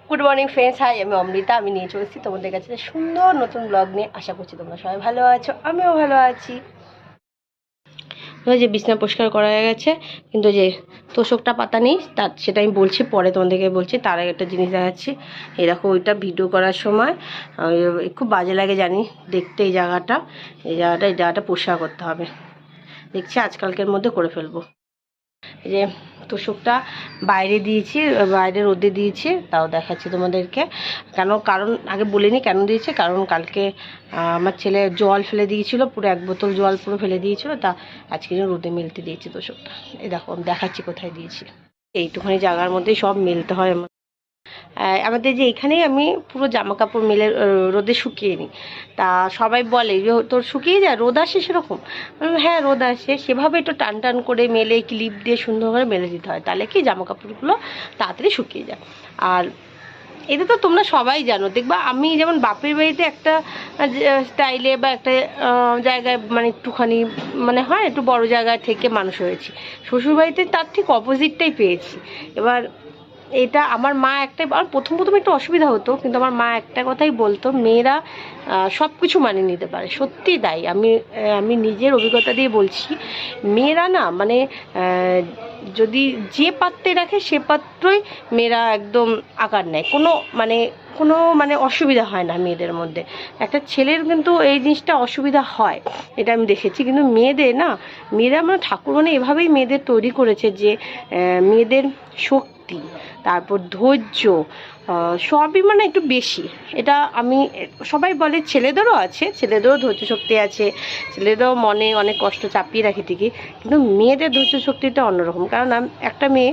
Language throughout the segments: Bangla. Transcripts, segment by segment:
গুড মর্নিং ফ্রেন্ডস, হাই আমি অমৃতা। আমি নিয়ে চলেছি তোমাদের কাছে সুন্দর নতুন ব্লগ নিয়ে। আশা করছি তোমরা সবাই ভালো আছো, আমিও ভালো আছি। যে বিছনা পরিষ্কার করা হয়ে গেছে, কিন্তু যে তোষকটা পাতা নেই, সেটা আমি বলছি পরে, তোমাদেরকে বলছি। তার আগে একটা জিনিস দেখাচ্ছি। এই দেখো, ওইটা ভিডিও করার সময় খুব বাজে লাগে জানি দেখতে। এই জায়গাটা পরিষ্কার করতে হবে। দেখছি আজকালকের মধ্যে করে ফেলবো। এই যে তোষকটা বাইরে দিয়েছি, বাইরে রোদে দিয়েছি, তাও দেখাচ্ছি তোমাদেরকে। কারণ আগে বলিনি কেন দিয়েছি। কারণ কালকে আমার ছেলে জল ফেলে দিয়েছিল, পুরো 1 বোতল জল পুরো ফেলে দিয়েছিল। তা আজকে রোদে মেলতে দিয়েছি তোষকটা। এই দেখো, আমি দেখাচ্ছি কোথায় দিয়েছি। এইটুখানি জায়গার মধ্যেই সব মেলতে হয় আমাদের। যে এখানেই আমি পুরো জামা কাপড় মেলে রোদে শুকিয়ে নিই। তা সবাই বলে যে তোর শুকিয়ে যায়, রোদ আসে সেরকম? হ্যাঁ, রোদ আসে। সেভাবে একটু টান টান করে মেলে ক্লিপ দিয়ে সুন্দর করে মেলে দিতে হয়, তাহলে কি জামা কাপড়গুলো তাড়াতাড়ি শুকিয়ে যায়। আর এটা তো তোমরা সবাই জানো। দেখবা আমি যেমন বাপের বাড়িতে একটা স্টাইলে বা একটা জায়গায় মানে একটুখানি মানে হয় একটু বড় জায়গায় থেকে মানুষ হয়েছি, শ্বশুরবাড়িতে তার ঠিক অপোজিটটাই পেয়েছি। এবার এটা আমার মা একটাই, আর প্রথম একটু অসুবিধা হতো, কিন্তু আমার মা একটা কথাই বলতো, মেয়েরা সব কিছু মানিয়ে নিতে পারে। সত্যি তাই। আমি নিজের অভিজ্ঞতা দিয়ে বলছি, মেয়েরা না মানে যদি যে পাত্রে রাখে সে পাত্রই মেয়েরা একদম আকার নেয়। কোনো মানে অসুবিধা হয় না মেয়েদের মধ্যে। একটা ছেলের কিন্তু এই জিনিসটা অসুবিধা হয়, এটা আমি দেখেছি। কিন্তু মেয়েরা মানে ঠাকুর মানে এভাবেই মেয়েদের তৈরি করেছে যে মেয়েদের শক্তি, তারপর ধৈর্য, সবই মানে একটু বেশি। এটা আমি সবাই বলে, ছেলেদেরও আছে, ছেলেদেরও ধৈর্য শক্তি আছে, ছেলেদেরও মনে অনেক কষ্ট চাপিয়ে রাখে ঠিকই, কিন্তু মেয়েদের ধৈর্য শক্তিটা অন্যরকম। কারণ একটা মেয়ে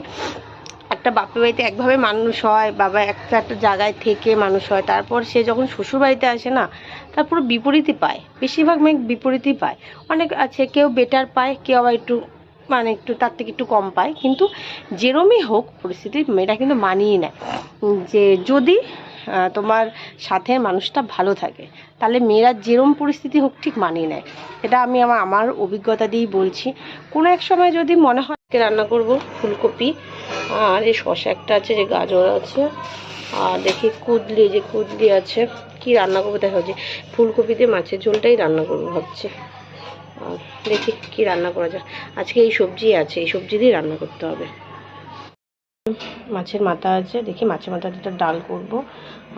একটা বাপের বাড়িতে একভাবে মানুষ হয়, বাবা একটা জায়গায় থেকে মানুষ হয়, তারপর সে যখন শ্বশুর বাড়িতে আসে না, তার পুরো বিপরীতই পায়। বেশিরভাগ মেয়ে বিপরীতই পায়। অনেক আছে, কেউ বেটার পায়, কেউ আবার একটু তার থেকে একটু কম পায়। কিন্তু যেরমই হোক পরিস্থিতি, মেয়েটা কিন্তু মানিয়ে নেয়। যে যদি তোমার সাথে মানুষটা ভালো থাকে, তাহলে মেয়েরা যেরম পরিস্থিতি হোক ঠিক মানিয়ে নেয়। এটা আমি আমার অভিজ্ঞতা দিয়েই বলছি। কোনো এক সময় যদি মনে হয় রান্না করব ফুলকপি, আর এই শসা একটা আছে, যে গাজর আছে, আর দেখি কুদলি আছে। কি রান্না করবো দেখা হচ্ছে, ফুলকপি দিয়ে মাছের ঝোলটাই রান্না করবো ভাবছি। আর দেখি কি রান্না করা যায়। আজকে এই সবজি আছে, এই সবজি দিয়ে রান্না করতে হবে। মাছের মাথা আছে, দেখি মাছের মাথা দিয়ে ডাল করব।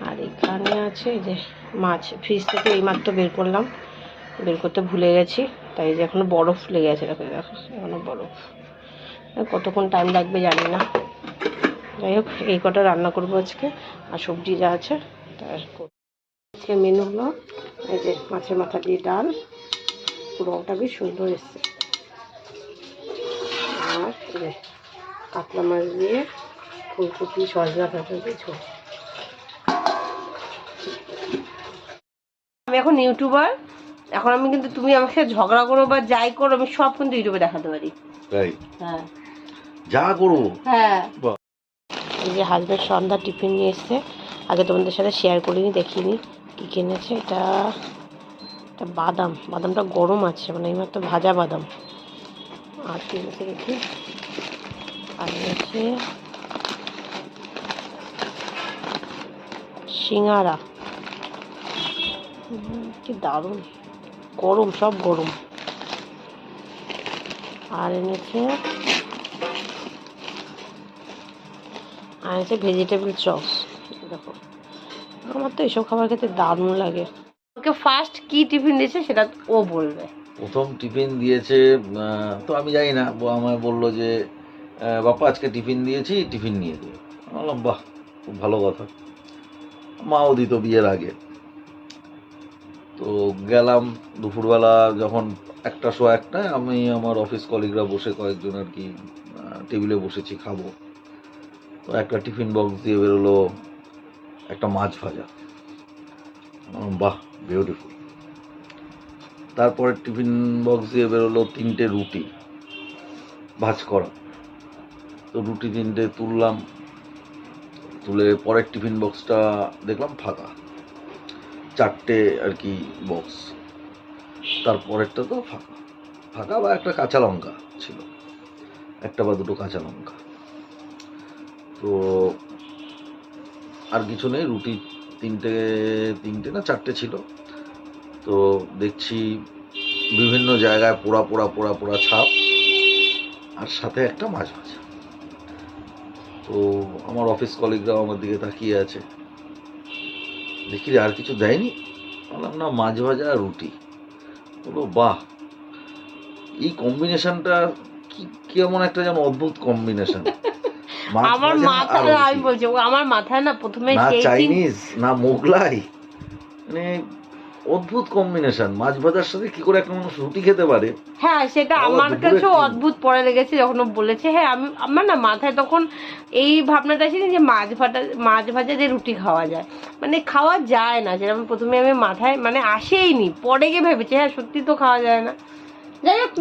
আর এখানে আছে এই যে মাছ, ফ্রিজ থেকে এইমাত্র বের করলাম, বের করতে ভুলে গেছি, তাই যে এখনো বরফ লেগে আছে। দেখো এখনো বরফ, কতক্ষণ টাইম লাগবে জানি না। যাই হোক, এই কটা রান্না করবো আজকে। আর সবজি যা আছে তার আজকে মেনু হলো এই যে মাছের মাথা দিয়ে ডাল, রংটা বেশ সুন্দর এসছে। আর এই যে কাতলা মাছ দিয়ে ফুলকপি সজনা দিয়ে ঝোল। আমি এখন ইউটিউবার, এখন আমি কিন্তু তুমি আমাকে ঝগড়া করো বা যাই করো, আমি সব কিন্তু ইউটিউবে দেখাতে পারি। হ্যাঁ, যা করো। হ্যাঁ। এই যে হাজব্যান্ড সন্ধ্যা টিফিন নিয়ে এসছে, আগে তোমাদের সাথে শেয়ার করিনি, দেখিনি কি কিনেছে। এটা বাদামটা গরম আছে, মানে এইমাত্র ভাজা বাদাম। আর কিনেছে দেখি, আর এনেছে সিঙ্গারা। কি দারুণ গরম, সব গরম। আর এনেছে ভেজিটেবল চপস। দেখো, আমার তো এসব খাবার খেতে দারুণ লাগে। ওকে ফার্স্ট কি টিফিন দিয়েছে সেটা ও বলবে। প্রথম টিফিন দিয়েছে তো আমি জানি না, আমায় বললো যে বাপ্পা আজকে টিফিন দিয়েছি, টিফিন নিয়ে দিও। বললাম বাহ, খুব ভালো কথা। মাও দিত বিয়ের আগে। তো গেলাম দুপুরবেলা, যখন 1:15 আমি আমার অফিস কলিগরা বসে কয়েকজন আর কি টেবিলে বসেছি, খাবো। তো একটা টিফিন বক্স দিয়ে বেরোলো একটা মাছ ভাজা। বাহ, বিউটিফুল। তারপরে টিফিন বক্স দিয়ে বেরোলো 3টে রুটি ভাজ করা। তো রুটি 3টে তুললাম, তুলে পরের টিফিন বক্সটা দেখলাম ফাঁকা, 4টে আর কি বক্স। তারপরেরটা তো ফাঁকা বা একটা কাঁচা লঙ্কা ছিল, একটা বা দুটো কাঁচা লঙ্কা। তো আর কিছু নেই, রুটি তিনটে না চারটে ছিল। তো দেখছি বিভিন্ন জায়গায় পোড়া পোড়া পোড়া পোড়া ছাপ, আর সাথে একটা মাছ ভাজা। তো আমার অফিস কলিগরাও আমার দিকে তাকিয়ে আছে, দেখি রে আর কিছু দেয়নি। বললাম না, মাছ ভাজা আর রুটি। বলো বাহ, এই কম্বিনেশনটা কি কেমন একটা যেন অদ্ভুত কম্বিনেশন। আমার মাথায়, আমি বলছি আমার মাথায় না প্রথমে না চাইনিজ না মোগলাই, মানে অদ্ভুত কম্বিনেশন। মাছ ভাজার সাথে কি করে একটা মানুষ রুটি খেতে পারে? হ্যাঁ, সেটা আমার কাছেও অদ্ভুত পড়ে লেগেছে যখন ও বলেছে। হ্যাঁ, আমার না মাথায় তখন এই ভাবনাটা আসেনি যে মাছ ভাজা দিয়ে রুটি খাওয়া যায়, মানে খাওয়া যায় না, যেরকম প্রথমে আমি মাথায় মানে আসেইনি, পরে গিয়ে ভেবেছি হ্যাঁ সত্যি তো খাওয়া যায় না। যাই হোক,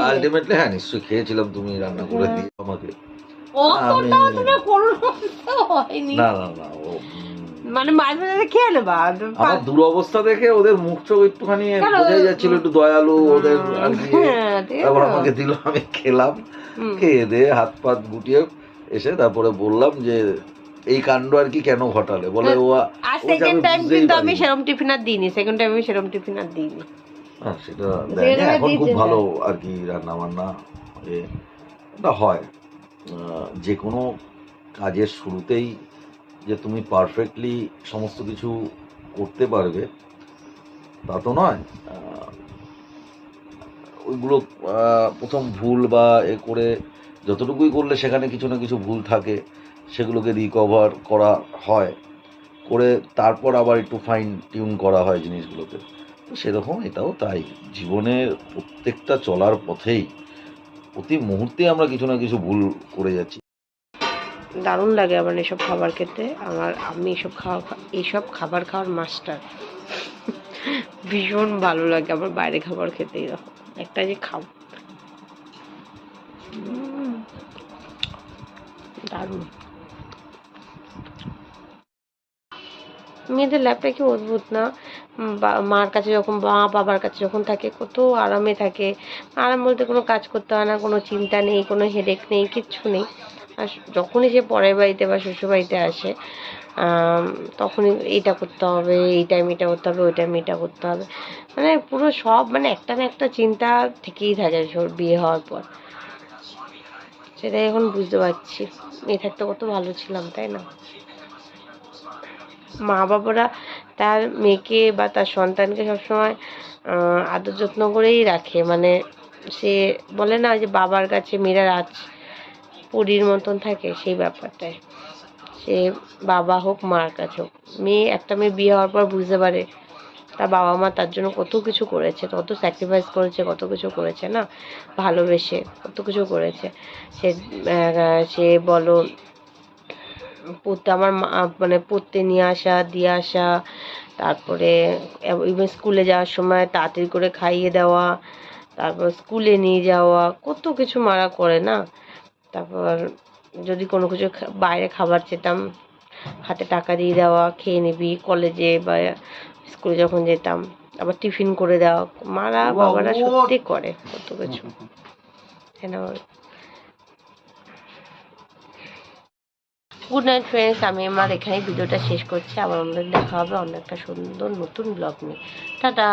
আলটিমেটলি হ্যাঁ নিশ্চয়ই খেয়েছিলাম, তুমি রান্না করে দিয়ে আমাকে। না না না, মানে মাছ ভাজা খেয়ে নেবা। আমার দুরবস্থা দেখে ওদের মুখ চোখ একটুখানি বোঝাই যাচ্ছিল একটু দয়ালু ওদের আর কি। তারপর আমাকে দিল, আমি খেলাম, খেয়ে দিয়ে হাত পাত গুটিয়ে এসে তারপরে বললাম যে এই কাণ্ড আর কি কেন ঘটালে। বলে ও সেকেন্ড টাইম কিন্তু আমি সেরকম টিফিন আর দিইনি, সেকেন্ড টাইম আমি সেরকম টিফিন আর দিইনি। সেটা দেয়নি, এখন খুব ভালো আর কি রান্না বান্না হয়। যে কোনো কাজের শুরুতেই যে তুমি পারফেক্টলি সমস্ত কিছু করতে পারবে তা তো নয়। ওইগুলো প্রথম ভুল বা এ করে যতটুকুই করলে সেখানে কিছু না কিছু ভুল থাকে, সেগুলোকে রিকভার করা হয়, করে তারপর আবার একটু ফাইন টিউন করা হয় জিনিসগুলোকে। তো সেরকম এটাও তাই, জীবনের প্রত্যেকটা চলার পথেই প্রতি মুহূর্তে আমরা কিছু না কিছু ভুল করে যাচ্ছি। দারুণ লাগে আমার এসব খাবার খেতে। আমি এইসব খাবার খাওয়ার মাস্টার। ভীষণ ভালো লাগে আমার বাইরে খাবার খেতে। এরকম একটা যে খাও, দারুণ। মেয়েদের লাইফটা কি অদ্ভুত না? মার কাছে যখন বাবার কাছে যখন থাকে কত আরামে থাকে। আরাম বলতে কোনো কাজ করতে হয় না, কোনো চিন্তা নেই, কোনো হেডেক নেই, কিচ্ছু নেই। আর যখনই সে পরের বাড়িতে বা শ্বশুর বাড়িতে আসে, তখনই এইটা করতে হবে, এই টাইম এটা করতে হবে, ওই টাইম এটা করতে হবে, মানে পুরো সব মানে একটা না একটা চিন্তা থেকেই থাকে বিয়ে হওয়ার পর। সেটাই এখন বুঝতে পারছি, মেয়ে থাকতে কত ভালো ছিলাম, তাই না? মা বাবারা তার মেয়েকে বা তার সন্তানকে সবসময় আদর যত্ন করেই রাখে। মানে সে বলে না যে বাবার কাছে মেয়েরা পরীর মতন থাকে, সেই ব্যাপারটায়। সে বাবা হোক মার কাছে হোক, একটা মেয়ে বিয়ে হওয়ার পর বুঝতে পারে তার বাবা মা তার জন্য কত কিছু করেছে, কত স্যাক্রিফাইস করেছে, কত কিছু করেছে না, ভালোবেসে কত কিছু করেছে। সে বলো পড়তে আমার মানে পড়তে নিয়ে আসা, দিয়ে আসা, তারপরে ইভেন স্কুলে যাওয়ার সময় তাড়াতাড়ি করে খাইয়ে দেওয়া, তারপর স্কুলে নিয়ে যাওয়া, কত কিছু মারা করে না। তারপর যদি কোনো কিছু বাইরে খাবার চেতাম, হাতে টাকা দিয়ে দেওয়া, খেয়ে নিবি, কলেজে বা স্কুলে যখন যেতাম আবার টিফিন করে দেওয়া। মারা বাবারা সত্যি করে কত কিছু, তাই না? গুড নাইট ফ্রেন্ডস, আমি আমার এখানে ভিডিওটা শেষ করছি। আবার অন্য দেখা হবে অন্য একটা সুন্দর নতুন ব্লগ নিয়ে। টাটা।